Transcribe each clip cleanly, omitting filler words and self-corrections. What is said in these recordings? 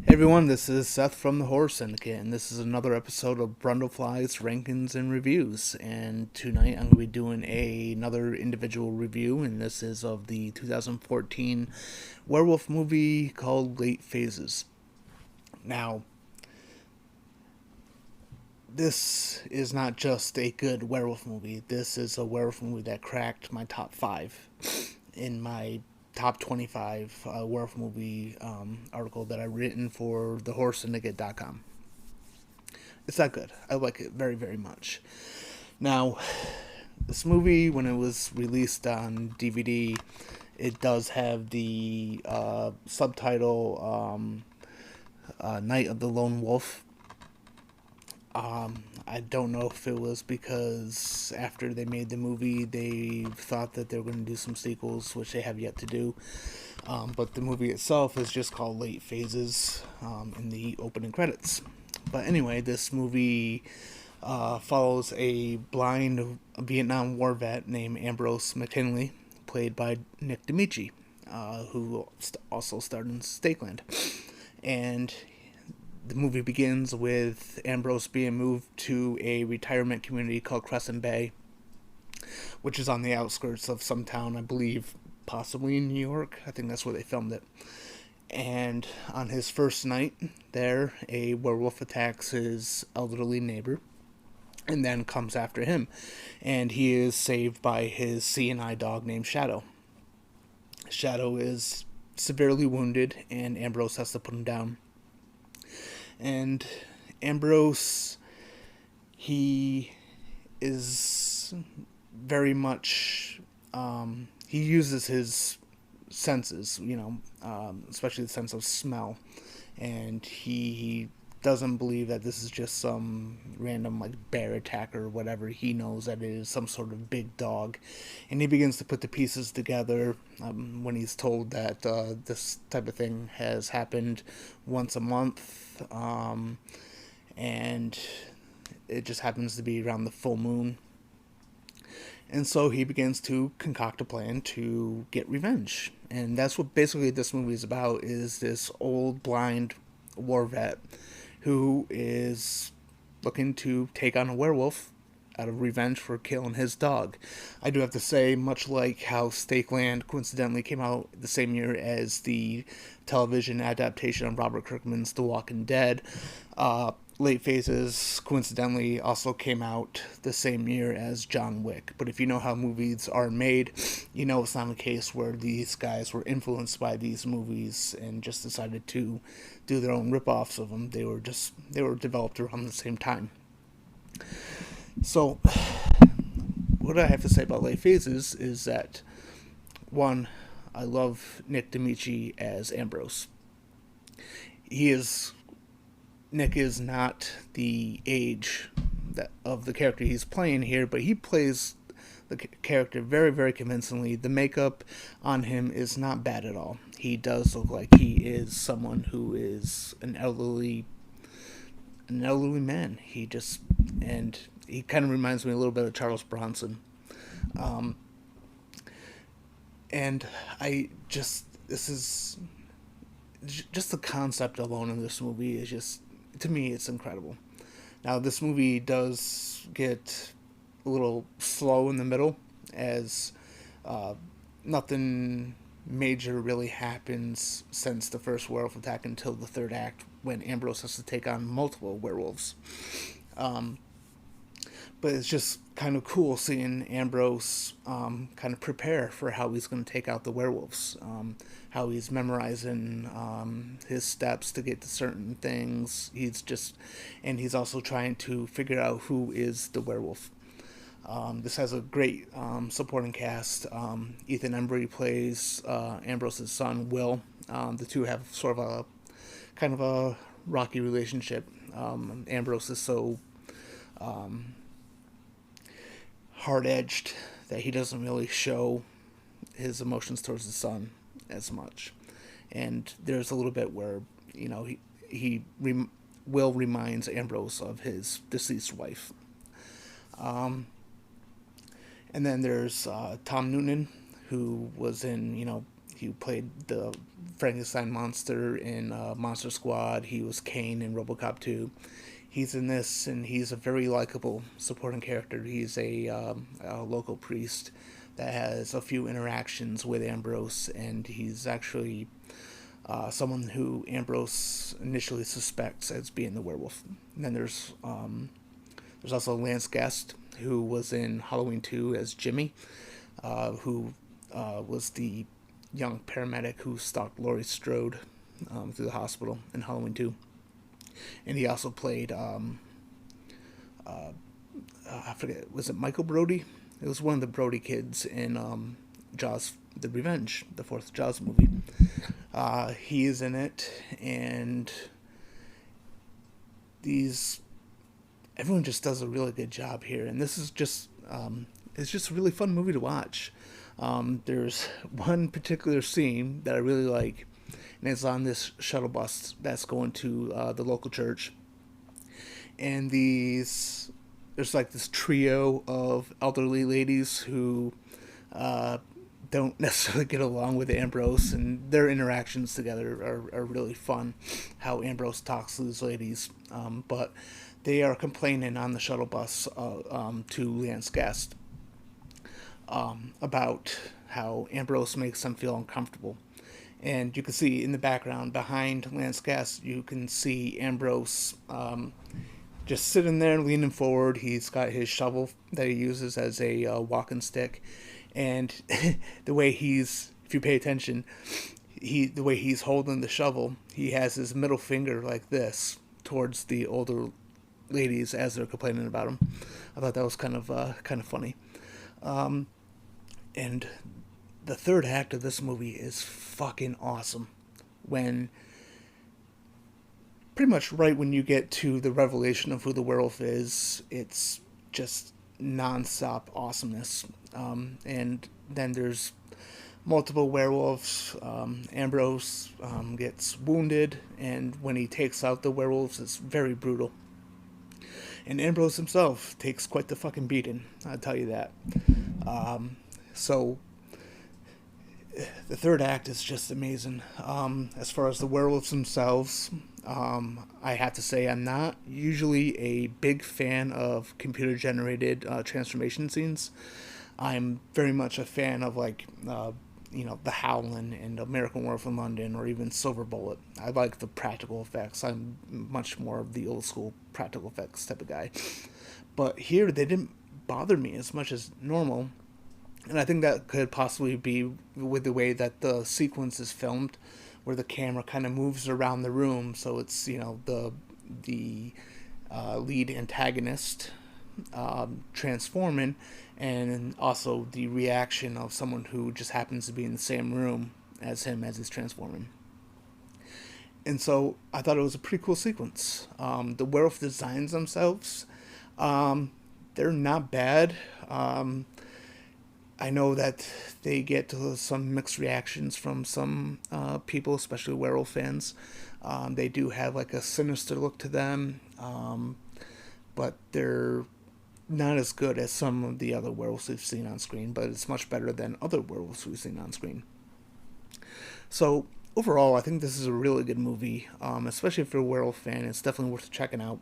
Hey everyone, this is Seth from the Horror Syndicate, and this is another episode of BrundleFly's Rankings and Reviews. And tonight I'm going to be doing another individual review, and this is of the 2014 werewolf movie called Late Phases. Now, this is not just a good werewolf movie, this is a werewolf movie that cracked my top 5 in my top 25 werewolf movie article that I written for thehorrorsyndicate.com. It's that good. I like it very, very much. Now, this movie, when it was released on DVD, it does have the subtitle Night of the Lone Wolf. I don't know if it was because after they made the movie, they thought that they were going to do some sequels, which they have yet to do. But the movie itself is just called Late Phases in the opening credits. But anyway, this movie follows a blind Vietnam War vet named Ambrose McKinley, played by Nick D'Amici, who also starred in Stakeland. And the movie begins with Ambrose being moved to a retirement community called Crescent Bay, which is on the outskirts of some town, I believe, possibly in New York. I think that's where they filmed it. And on his first night there, a werewolf attacks his elderly neighbor and then comes after him. And he is saved by his CNI dog named Shadow. Shadow is severely wounded, and Ambrose has to put him down. And Ambrose, he is very much, he uses his senses, especially the sense of smell, and he doesn't believe that this is just some random bear attack or whatever. He knows that it is some sort of big dog, and he begins to put the pieces together when he's told that this type of thing has happened once a month, and it just happens to be around the full moon. And so he begins to concoct a plan to get revenge. And that's what basically this movie is about, is this old blind war vet who is looking to take on a werewolf out of revenge for killing his dog. I do have to say, much like how Stakeland coincidentally came out the same year as the television adaptation of Robert Kirkman's The Walking Dead, Late Phases coincidentally also came out the same year as John Wick. But if you know how movies are made, you know it's not a case where these guys were influenced by these movies and just decided to do their own rip-offs of them. They were developed around the same time. So, what I have to say about Late Phases is that, one, I love Nick D'Amici as Ambrose. Nick is not the age of the character he's playing here, but he plays the character very, very convincingly. The makeup on him is not bad at all. He does look like he is someone who is an elderly man. He kind of reminds me a little bit of Charles Bronson. And this is just the concept alone in this movie is just, to me, it's incredible. Now, this movie does get a little slow in the middle, as nothing major really happens since the first werewolf attack until the third act, when Ambrose has to take on multiple werewolves. But it's just kind of cool seeing Ambrose kind of prepare for how he's going to take out the werewolves, how he's memorizing his steps to get to certain things. He's also trying to figure out who is the werewolf. This has a great supporting cast. Ethan Embry plays Ambrose's son, Will. The two have sort of a kind of a rocky relationship. Ambrose is so hard-edged that he doesn't really show his emotions towards his son as much. And there's a little bit where, Will reminds Ambrose of his deceased wife. And then there's Tom Noonan, who was in, He played the Frankenstein monster in Monster Squad. He was Kane in RoboCop 2. He's in this, and he's a very likable supporting character. He's a local priest that has a few interactions with Ambrose, and he's actually someone who Ambrose initially suspects as being the werewolf. And then there's also Lance Guest, who was in Halloween 2 as Jimmy, who was the young paramedic who stalked Laurie Strode through the hospital in Halloween 2. And he also played, I forget, was it Michael Brody? It was one of the Brody kids in Jaws, The Revenge, the fourth Jaws movie. He is in it, and everyone just does a really good job here. And this is just, it's just a really fun movie to watch. There's one particular scene that I really like, and it's on this shuttle bus that's going to the local church. And there's like this trio of elderly ladies who don't necessarily get along with Ambrose, and their interactions together are really fun. How Ambrose talks to these ladies, but they are complaining on the shuttle bus to Lance Guest about how Ambrose makes them feel uncomfortable. And you can see in the background behind Lance Guest, you can see Ambrose just sitting there leaning forward. He's got his shovel that he uses as a walking stick. And the way if you pay attention, the way he's holding the shovel, he has his middle finger like this towards the older ladies as they're complaining about him. I thought that was kind of funny. And the third act of this movie is fucking awesome. Pretty much right when you get to the revelation of who the werewolf is, it's just non-stop awesomeness. And then there's multiple werewolves. Ambrose gets wounded, and when he takes out the werewolves, it's very brutal. And Ambrose himself takes quite the fucking beating, I'll tell you that. So the third act is just amazing. As far as the werewolves themselves, I have to say I'm not usually a big fan of computer-generated transformation scenes. I'm very much a fan of The Howling and American Werewolf in London, or even Silver Bullet. I like the practical effects. I'm much more of the old school practical effects type of guy. But here they didn't bother me as much as normal. And I think that could possibly be with the way that the sequence is filmed, where the camera kind of moves around the room. So it's, the lead antagonist transforming, and also the reaction of someone who just happens to be in the same room as him as he's transforming. And so I thought it was a pretty cool sequence. The werewolf designs themselves, they're not bad. I know that they get some mixed reactions from some people, especially werewolf fans. They do have like a sinister look to them, but they're not as good as some of the other werewolves we've seen on screen, but it's much better than other werewolves we've seen on screen. So overall, I think this is a really good movie, especially if you're a werewolf fan. It's definitely worth checking out.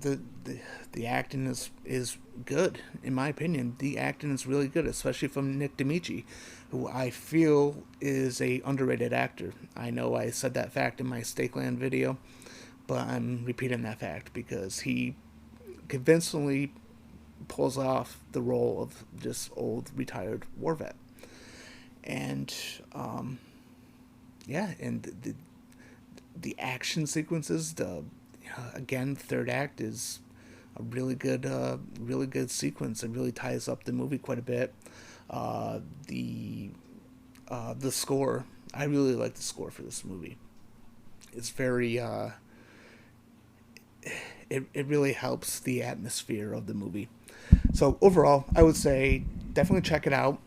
The acting is good, in my opinion. The acting is really good, especially from Nick D'Amici, who I feel is a underrated actor. I know I said that fact in my Stakeland video, but I'm repeating that fact because he convincingly pulls off the role of this old retired war vet. And and the action sequences, again, third act is a really good sequence. It really ties up the movie quite a bit. The score, I really like the score for this movie. It's very it really helps the atmosphere of the movie. So overall, I would say definitely check it out.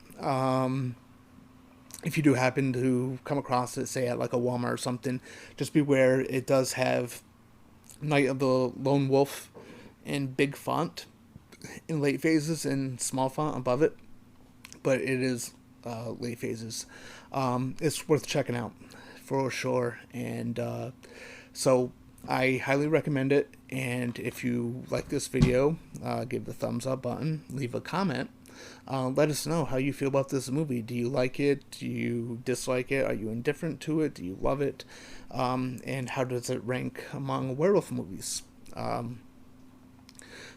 If you do happen to come across it, say at like a Walmart or something, just beware. It does have Night of the Lone Wolf in big font in late phases and small font above it, but it is late phases. It's worth checking out for sure. And so I highly recommend it. And if you like this video, give the thumbs up button, leave a comment. Let us know how you feel about this movie. Do you like it? Do you dislike it? Are you indifferent to it? Do you love it? And how does it rank among werewolf movies?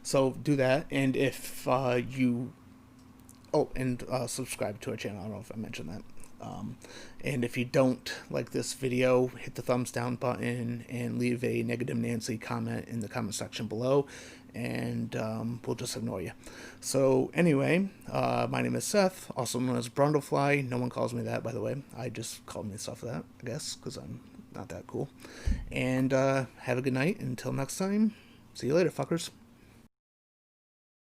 So do that. And if you... Oh, and subscribe to our channel. I don't know if I mentioned that. And if you don't like this video, hit the thumbs down button and leave a negative Nancy comment in the comment section below, and we'll just ignore you. So anyway, my name is Seth, also known as BrundleFly. No one calls me that, by the way. I just call myself that, I guess, because I'm not that cool. And have a good night. Until next time, see you later, fuckers.